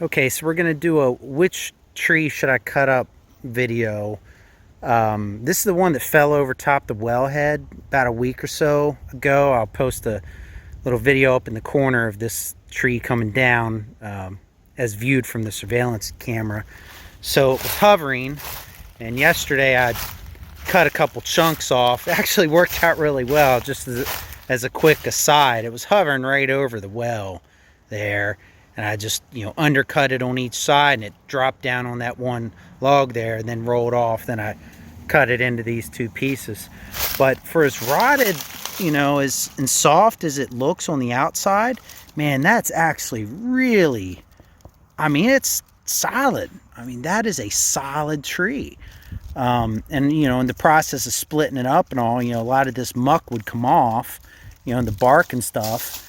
Okay, so we're gonna do a which tree should I cut up video. This is the one that fell over top the wellhead about a week or so ago. I'll post a little video up in the corner of this tree coming down as viewed from the surveillance camera. So it was hovering, and yesterday I cut a couple chunks off. It actually worked out really well. Just as a quick aside, it was hovering right over the well there, and I just undercut it on each side, and it dropped down on that one log there and then rolled off. Then I cut it into these two pieces. But for as rotted, as and soft as it looks on the outside, man, that's actually really, it's solid. That is a solid tree. And in the process of splitting it up and all, a lot of this muck would come off, and the bark and stuff.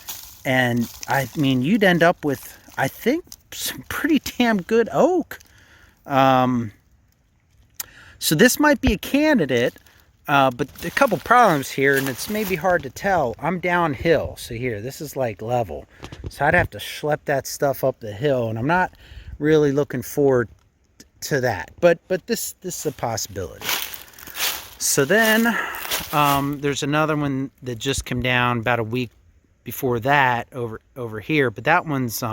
And you'd end up with, I think, some pretty damn good oak. So this might be a candidate, but a couple problems here, and it's maybe hard to tell. I'm downhill, so here, this is like level. So I'd have to schlep that stuff up the hill, and I'm not really looking forward to that. But this is a possibility. So then there's another one that just came down about a week before that over here, but that one's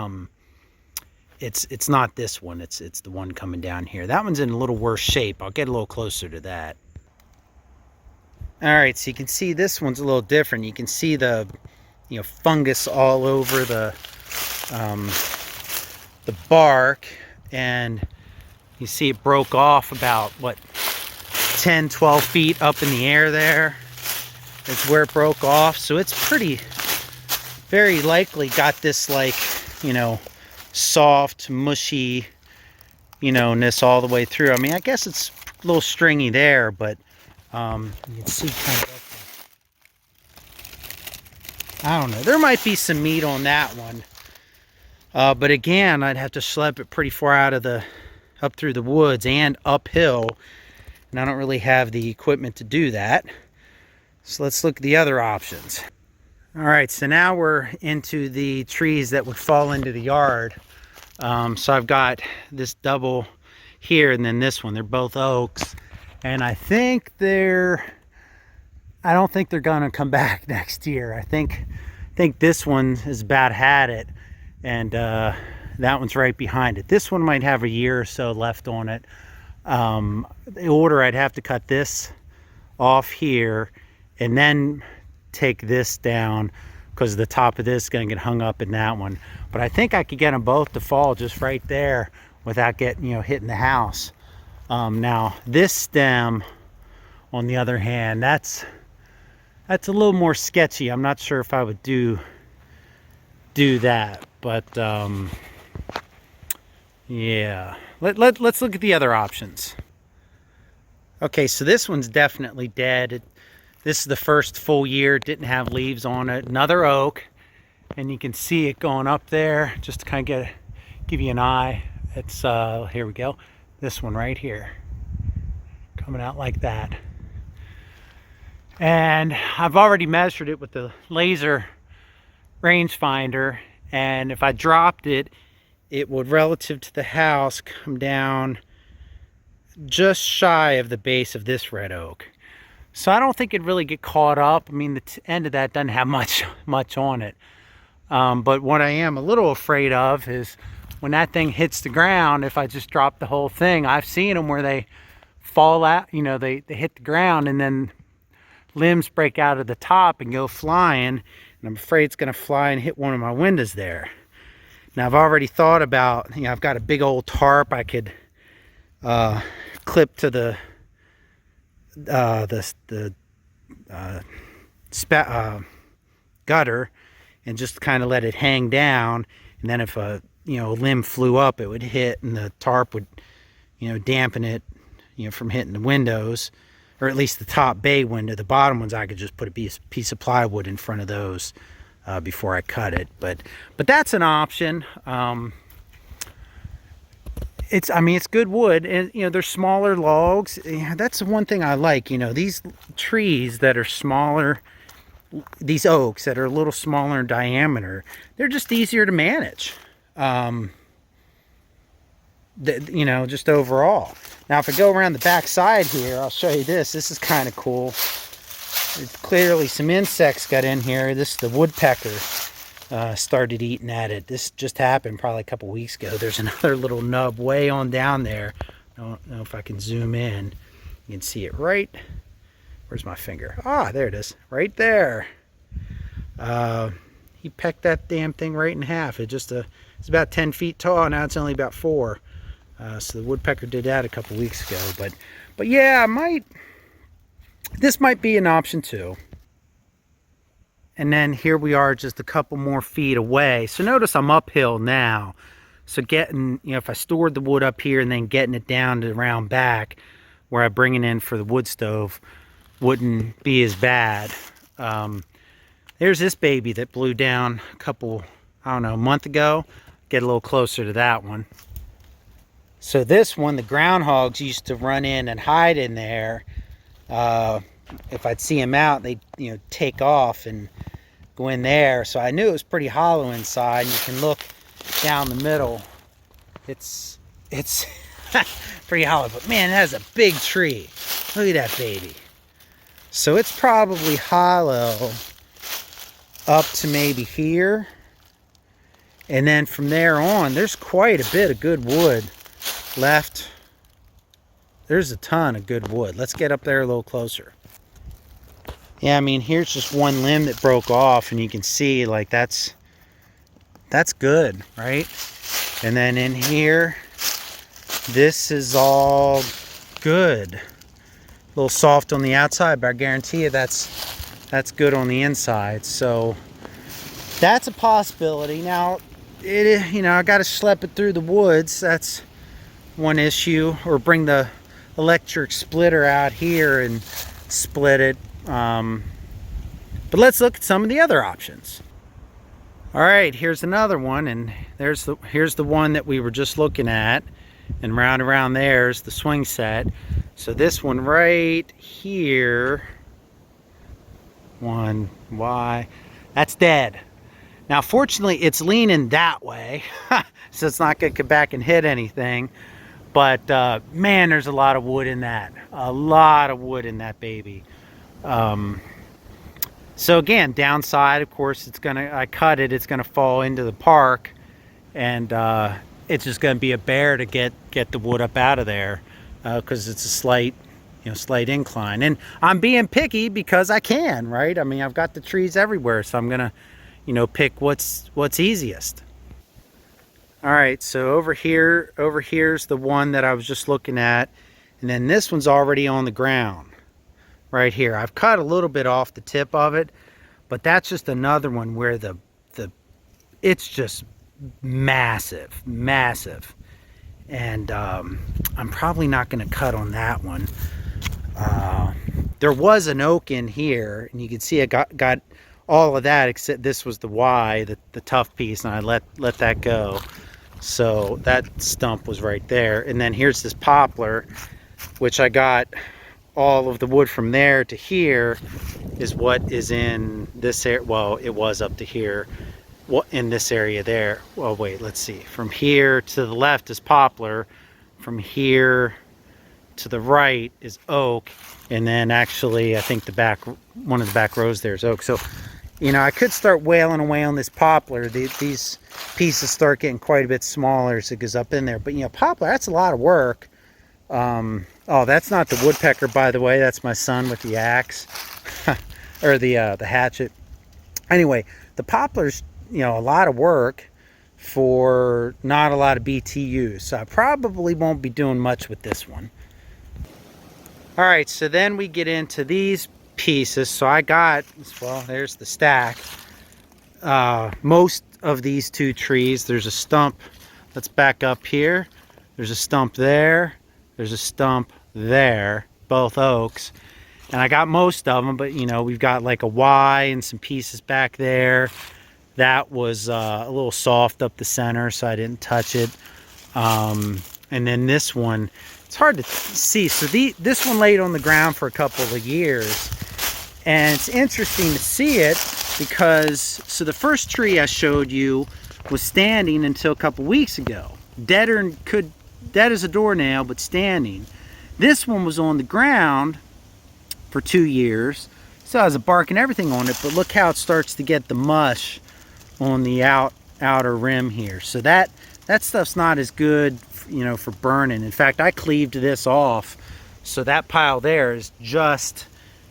it's not this one. It's the one coming down here. That one's in a little worse shape. I'll get a little closer to that. All right, so you can see this one's a little different. You can see the fungus all over the bark, and you see it broke off about 10-12 feet up in the air there. It's where it broke off. So it's very likely got this soft, mushy, ness all the way through. I guess it's a little stringy there, but you can see kind of, I don't know. There might be some meat on that one. But again, I'd have to schlep it pretty far up through the woods and uphill. And I don't really have the equipment to do that. So let's look at the other options. All right, so now we're into the trees that would fall into the yard. So I've got this double here and then this one. They're both oaks. And I don't think they're gonna come back next year. I think this one has about had it, and that one's right behind it. This one might have a year or so left on it. The order, I'd have to cut this off here and then take this down, because the top of this is going to get hung up in that one. But I think I could get them both to fall just right there without getting hitting the house. Now this stem, on the other hand, that's a little more sketchy. I'm not sure if I would do that, but yeah. Let's look at the other options. Okay, so this one's definitely dead. This is the first full year. It didn't have leaves on it. Another oak, and you can see it going up there. Just to kind of give you an eye. It's here we go. This one right here, coming out like that. And I've already measured it with the laser rangefinder, and if I dropped it, it would, relative to the house, come down just shy of the base of this red oak. So I don't think it'd really get caught up. The end of that doesn't have much on it. But what I am a little afraid of is when that thing hits the ground, if I just drop the whole thing. I've seen them where they fall out, they hit the ground and then limbs break out of the top and go flying. And I'm afraid it's gonna fly and hit one of my windows there. Now I've already thought about, I've got a big old tarp I could clip to the gutter and just kind of let it hang down, and then if a limb flew up, it would hit, and the tarp would dampen it from hitting the windows, or at least the top bay window. The bottom ones I could just put a piece of plywood in front of those before I cut it. But that's an option. It's good wood, and they're smaller logs. That's the one thing I like. These trees that are smaller, these oaks that are a little smaller in diameter, they're just easier to manage. you know, just overall. Now, if I go around the back side here, I'll show you this. This is kind of cool. It's clearly some insects got in here. This the woodpecker started eating at it. This just happened probably a couple weeks ago. There's another little nub way on down there. I don't know if I can zoom in. You can see it right. Where's my finger? Ah, there it is. Right there. He pecked that damn thing right in half. It's about 10 feet tall. Now it's only about 4. So the woodpecker did that a couple weeks ago. But yeah, this might be an option too. And then here we are just a couple more feet away. So notice I'm uphill now. So getting, you know, if I stored the wood up here and then getting it down to around back where I bring it in for the wood stove wouldn't be as bad. There's this baby that blew down a month ago. Get a little closer to that one. So this one, the groundhogs used to run in and hide in there. If I'd see them out, they'd, you know, take off and go in there. So I knew it was pretty hollow inside. And you can look down the middle. It's pretty hollow, but man, that is a big tree. Look at that baby. So it's probably hollow up to maybe here. And then from there on, there's quite a bit of good wood left. There's a ton of good wood. Let's get up there a little closer. Yeah, I mean, here's just one limb that broke off, and you can see, like, that's good, right? And then in here, this is all good. A little soft on the outside, but I guarantee you that's good on the inside. So that's a possibility. Now, you know, I got to schlep it through the woods. That's one issue. Or bring the electric splitter out here and split it. But let's look at some of the other options. All right, here's another one, and here's the one that we were just looking at, and around there's the swing set. So this one right here, that's dead. Now fortunately it's leaning that way, so it's not gonna come back and hit anything. But man, there's a lot of wood in that. A lot of wood in that baby. So again, downside, of course, I cut it, it's gonna fall into the park, and it's just gonna be a bear to get the wood up out of there, because it's a slight incline. And I'm being picky because I can, right? I mean, I've got the trees everywhere, so I'm gonna, pick what's easiest. All right, so here's the one that I was just looking at, and then this one's already on the ground right here. I've cut a little bit off the tip of it, but that's just another one where it's just massive, and I'm probably not going to cut on that one. There was an oak in here, and you can see I got all of that except this was the the tough piece, and I let that go. So that stump was right there. And then here's this poplar, which I got all of the wood from there to here is what is in this area. Well, it was up to here. What in this area there? Well, wait, let's see. From here to the left is poplar. From here to the right is oak. And then actually, I think one of the back rows there is oak. So, I could start wailing away on this poplar. These pieces start getting quite a bit smaller as it goes up in there. But, poplar, that's a lot of work. Oh, that's not the woodpecker, by the way. That's my son with the axe. Or the hatchet. Anyway, the poplar's, a lot of work for not a lot of BTUs. So I probably won't be doing much with this one. All right, so then we get into these pieces. So I got, well, there's the stack. Most of these two trees, there's a stump. Let's back up here. There's a stump there. There's a stump there, both oaks. And I got most of them, but we've got like a Y and some pieces back there. That was a little soft up the center, so I didn't touch it. And then this one, it's hard to see. So this one laid on the ground for a couple of years. And it's interesting to see it because, so the first tree I showed you was standing until a couple weeks ago. Deader than could dead as a doornail, but standing. This one was on the ground for 2 years. Still has a bark and everything on it, but look how it starts to get the mush on the outer rim here. So that stuff's not as good, you know, for burning. In fact, I cleaved this off, so that pile there is just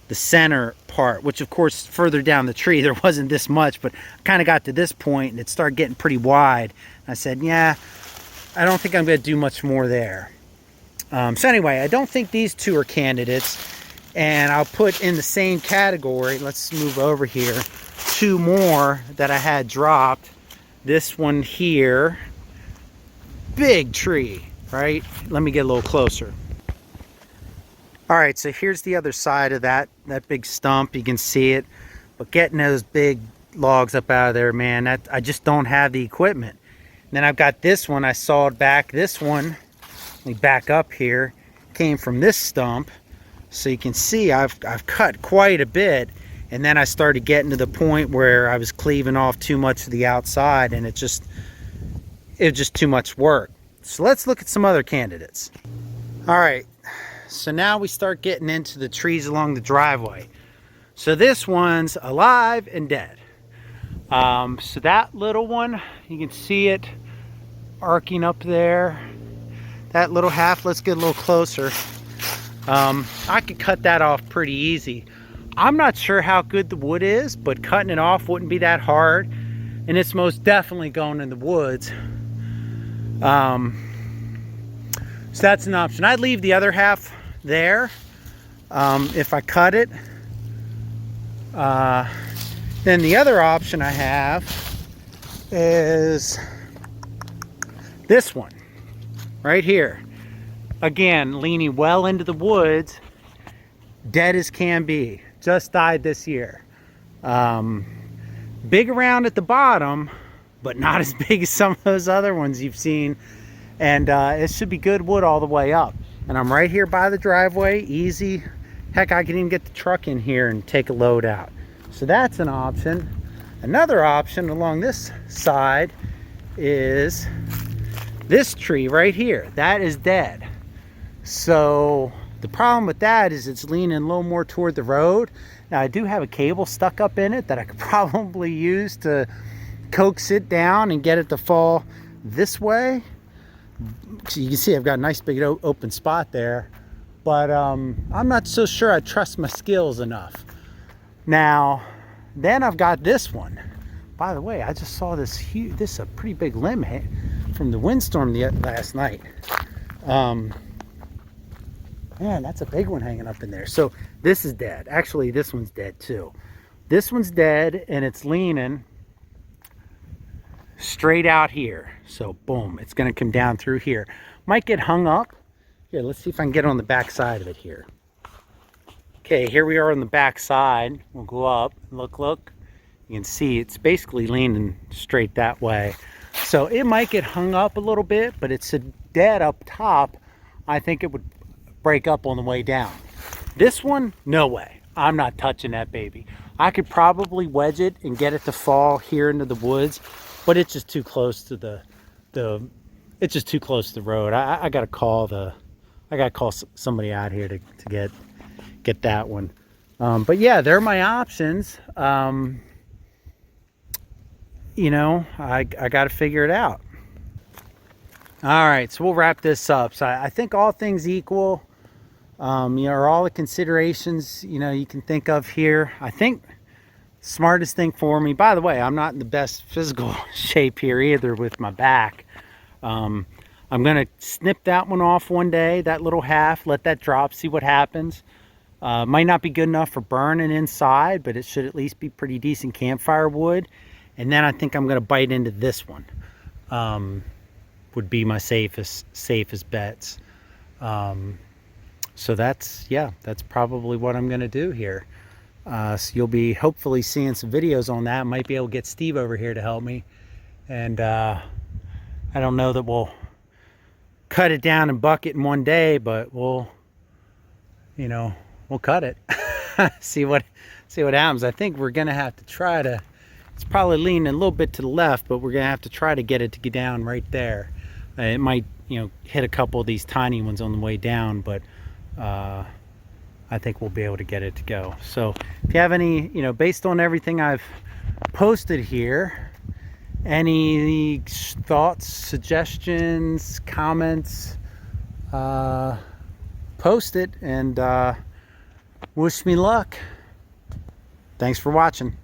the center part, which of course further down the tree there wasn't this much, but I kind of got to this point and it started getting pretty wide. I said, yeah, I don't think I'm going to do much more there. So anyway, I don't think these two are candidates, and I'll put in the same category, let's move over here, 2 more that I had dropped. This one here, big tree, right? Let me get a little closer. All right, so here's the other side of that big stump. You can see it, but getting those big logs up out of there, man, I just don't have the equipment. And then I've got this one I sawed back. This one, let me back up here, came from this stump. So you can see I've cut quite a bit, and then I started getting to the point where I was cleaving off too much of the outside, and it was just too much work. So let's look at some other candidates. All right. So now we start getting into the trees along the driveway. So this one's alive and dead. So that little one, you can see it arcing up there. That little half, let's get a little closer. I could cut that off pretty easy. I'm not sure how good the wood is, but cutting it off wouldn't be that hard. And it's most definitely going in the woods. So that's an option. I'd leave the other half there if I cut it. Then the other option I have is this one right here. Again, leaning well into the woods, dead as can be. Just died this year. Big around at the bottom, but not as big as some of those other ones you've seen. And it should be good wood all the way up. And I'm right here by the driveway, easy. Heck, I can even get the truck in here and take a load out. So that's an option. Another option along this side is this tree right here. That is dead. So the problem with that is it's leaning a little more toward the road. Now I do have a cable stuck up in it that I could probably use to coax it down and get it to fall this way. So you can see I've got a nice big open spot there, but I'm not so sure I trust my skills enough. Now, then I've got this one. By the way, I just saw this huge, this is a pretty big limb from the windstorm last night. Man, that's a big one hanging up in there. So this is dead. Actually, this one's dead too. This one's dead, and it's leaning straight out here. So boom, it's going to come down through here. Might get hung up. Here, let's see if I can get on the back side of it here. Okay, here we are on the back side. We'll go up. Look. You can see it's basically leaning straight that way. So it might get hung up a little bit, but it's dead up top. I think it would break up on the way down. This one, no way. I'm not touching that baby. I could probably wedge it and get it to fall here into the woods, but it's just too close to the road. I gotta call somebody out here to get that one. But yeah, they're my options. You know, I gotta figure it out. All right, so we'll wrap this up. So I think all things equal, you know, are all the considerations, you know, you can think of here. I think smartest thing for me, by the way, I'm not in the best physical shape here either with my back. I'm gonna snip that one off one day, that little half, let that drop, see what happens. Might not be good enough for burning inside, but it should at least be pretty decent campfire wood. And then I think I'm gonna bite into this one. Would be my safest bets. So that's probably what I'm gonna do here. So you'll be hopefully seeing some videos on that. Might be able to get Steve over here to help me. And I don't know that we'll cut it down and buck it in one day, but we'll cut it. see what happens. I think we're gonna have to try to, it's probably leaning a little bit to the left, but we're gonna have to try to get it to get down right there. It might, you know, hit a couple of these tiny ones on the way down, but I think we'll be able to get it to go. So if you have any, you know, based on everything I've posted here, any thoughts, suggestions, comments, post it, and wish me luck. Thanks for watching.